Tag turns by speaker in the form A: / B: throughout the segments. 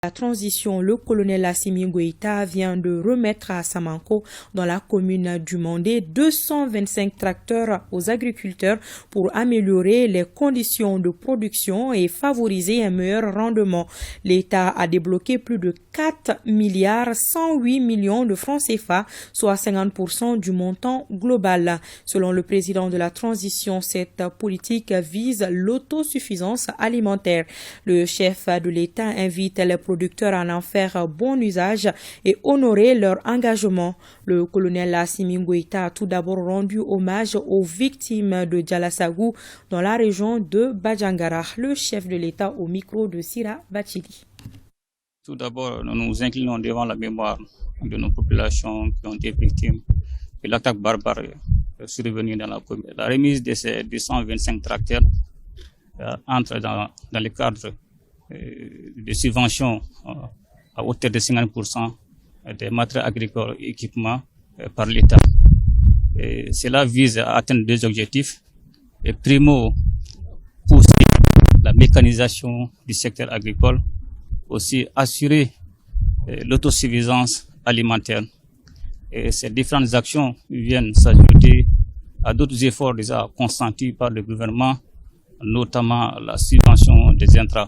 A: La transition, le colonel Assimi Goïta vient de remettre à Samanko, dans la commune du Mandé, 225 tracteurs aux agriculteurs pour améliorer les conditions de production et favoriser un meilleur rendement. L'État a débloqué plus de 4 milliards 108 millions de francs CFA, soit 50% du montant global. Selon le président de la transition, cette politique vise l'autosuffisance alimentaire. Le chef de l'État invite les producteurs à en faire bon usage et honorer leur engagement. Le colonel Assimi Goïta a tout d'abord rendu hommage aux victimes de Djalassagou dans la région de Badjangara. Le chef de l'État au micro de Sira Bachili.
B: Tout d'abord, nous nous inclinons devant la mémoire de nos populations qui ont été victimes de l'attaque barbare survenue dans la commune. La remise de ces 225 tracteurs entre dans le cadre de subventions à hauteur de 50% des matériels agricoles et équipements par l'État. Cela vise à atteindre deux objectifs. Et primo, pousser la mécanisation du secteur agricole, aussi assurer l'autosuffisance alimentaire. Et ces différentes actions viennent s'ajouter à d'autres efforts déjà consentis par le gouvernement, notamment la subvention des intrants.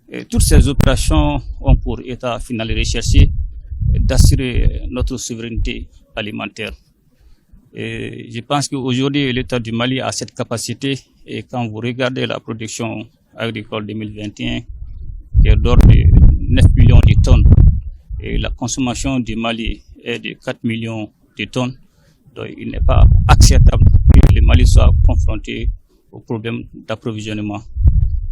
B: Et toutes ces opérations ont pour état final recherché d'assurer notre souveraineté alimentaire. Et je pense qu'aujourd'hui, l'État du Mali a cette capacité. Et quand vous regardez la production agricole 2021, qui est d'ordre de 9 millions de tonnes, et la consommation du Mali est de 4 millions de tonnes, donc il n'est pas acceptable que le Mali soit confronté au problème d'approvisionnement.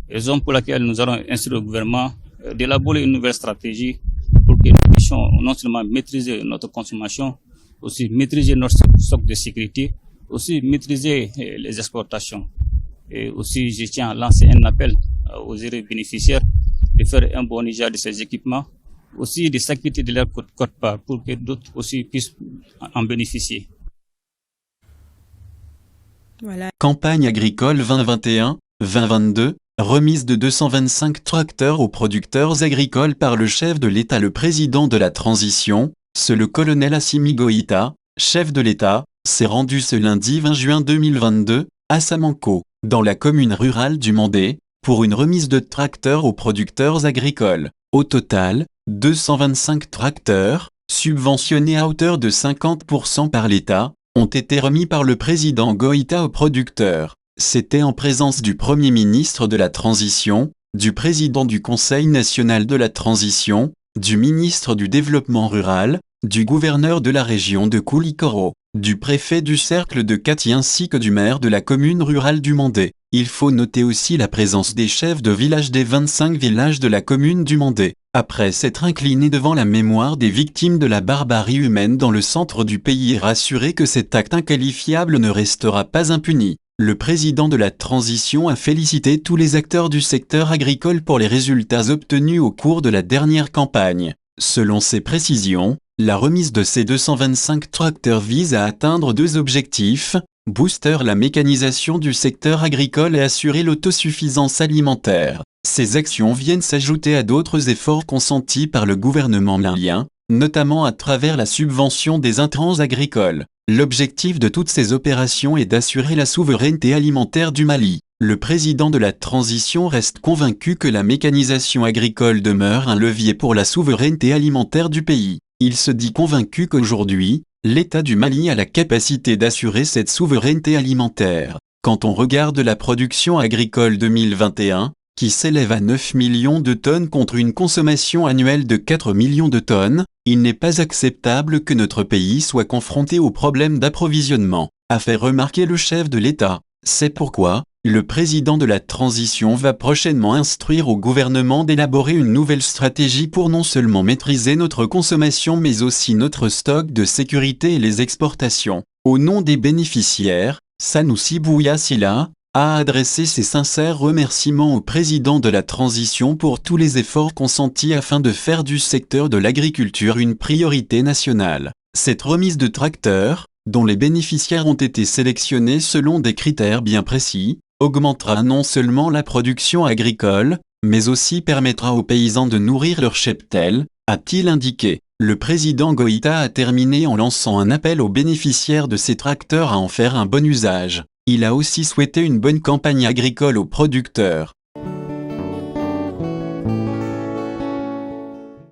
B: Raison pour laquelle nous allons instruire le gouvernement d'élaborer une nouvelle stratégie pour que nous puissions non seulement maîtriser notre consommation, aussi maîtriser notre stock de sécurité, aussi maîtriser les exportations. Et aussi, je tiens à lancer un appel aux élus bénéficiaires de faire un bon usage de ces équipements, aussi de s'acquitter de leur quote-part pour que d'autres aussi puissent en bénéficier.
C: Voilà. Campagne agricole 2021-2022. Remise de 225 tracteurs aux producteurs agricoles par le chef de l'État. Le président de la transition, le colonel Assimi Goïta, chef de l'État, s'est rendu ce lundi 20 juin 2022, à Samanko, dans la commune rurale du Mandé, pour une remise de tracteurs aux producteurs agricoles. Au total, 225 tracteurs, subventionnés à hauteur de 50% par l'État, ont été remis par le président Goïta aux producteurs. C'était en présence du Premier ministre de la Transition, du président du Conseil national de la Transition, du ministre du Développement rural, du gouverneur de la région de Koulikoro, du préfet du cercle de Kati ainsi que du maire de la commune rurale du Mandé. Il faut noter aussi la présence des chefs de village des 25 villages de la commune du Mandé. Après s'être incliné devant la mémoire des victimes de la barbarie humaine dans le centre du pays et rassuré que cet acte inqualifiable ne restera pas impuni, le président de la transition a félicité tous les acteurs du secteur agricole pour les résultats obtenus au cours de la dernière campagne. Selon ses précisions, la remise de ces 225 tracteurs vise à atteindre deux objectifs: booster la mécanisation du secteur agricole et assurer l'autosuffisance alimentaire. Ces actions viennent s'ajouter à d'autres efforts consentis par le gouvernement malien, notamment à travers la subvention des intrants agricoles. L'objectif de toutes ces opérations est d'assurer la souveraineté alimentaire du Mali. Le président de la transition reste convaincu que la mécanisation agricole demeure un levier pour la souveraineté alimentaire du pays. Il se dit convaincu qu'aujourd'hui, l'État du Mali a la capacité d'assurer cette souveraineté alimentaire. Quand on regarde la production agricole 2021, qui s'élève à 9 millions de tonnes contre une consommation annuelle de 4 millions de tonnes, il n'est pas acceptable que notre pays soit confronté aux problèmes d'approvisionnement, a fait remarquer le chef de l'État. C'est pourquoi, le président de la transition va prochainement instruire au gouvernement d'élaborer une nouvelle stratégie pour non seulement maîtriser notre consommation mais aussi notre stock de sécurité et les exportations. Au nom des bénéficiaires, Sanoussi Bouya Silla a adressé ses sincères remerciements au président de la transition pour tous les efforts consentis afin de faire du secteur de l'agriculture une priorité nationale. Cette remise de tracteurs, dont les bénéficiaires ont été sélectionnés selon des critères bien précis, augmentera non seulement la production agricole, mais aussi permettra aux paysans de nourrir leur cheptel, a-t-il indiqué. Le président Goïta a terminé en lançant un appel aux bénéficiaires de ces tracteurs à en faire un bon usage. Il a aussi souhaité une bonne campagne agricole aux producteurs.